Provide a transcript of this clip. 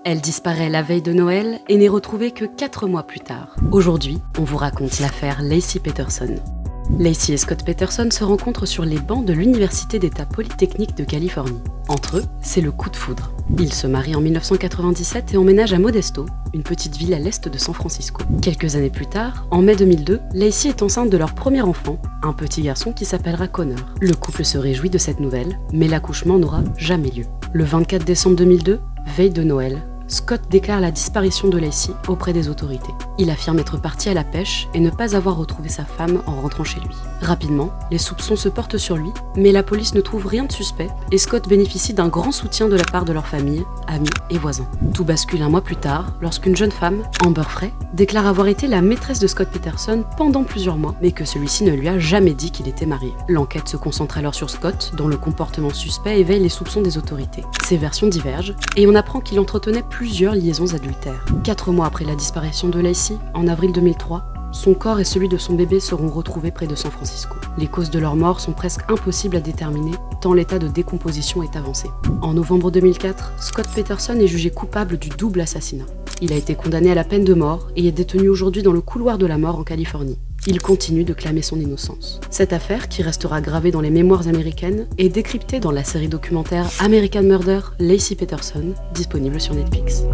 Elle disparaît la veille de Noël et n'est retrouvée que 4 mois plus tard. Aujourd'hui, on vous raconte l'affaire Laci Peterson. Laci et Scott Peterson se rencontrent sur les bancs de l'Université d'État Polytechnique de Californie. Entre eux, c'est le coup de foudre. Ils se marient en 1997 et emménagent à Modesto, une petite ville à l'est de San Francisco. Quelques années plus tard, en mai 2002, Laci est enceinte de leur premier enfant, un petit garçon qui s'appellera Connor. Le couple se réjouit de cette nouvelle, mais l'accouchement n'aura jamais lieu. Le 24 décembre 2002, veille de Noël, Scott déclare la disparition de Laci auprès des autorités. Il affirme être parti à la pêche et ne pas avoir retrouvé sa femme en rentrant chez lui. Rapidement, les soupçons se portent sur lui, mais la police ne trouve rien de suspect et Scott bénéficie d'un grand soutien de la part de leur famille, amis et voisins. Tout bascule un mois plus tard, lorsqu'une jeune femme, Amber Frey, déclare avoir été la maîtresse de Scott Peterson pendant plusieurs mois, mais que celui-ci ne lui a jamais dit qu'il était marié. L'enquête se concentre alors sur Scott, dont le comportement suspect éveille les soupçons des autorités. Ces versions divergent, et on apprend qu'il entretenait plusieurs liaisons adultères. 4 mois après la disparition de Laci, en avril 2003, son corps et celui de son bébé seront retrouvés près de San Francisco. Les causes de leur mort sont presque impossibles à déterminer, tant l'état de décomposition est avancé. En novembre 2004, Scott Peterson est jugé coupable du double assassinat. Il a été condamné à la peine de mort et est détenu aujourd'hui dans le couloir de la mort en Californie. Il continue de clamer son innocence. Cette affaire, qui restera gravée dans les mémoires américaines, est décryptée dans la série documentaire American Murder, Laci Peterson, disponible sur Netflix.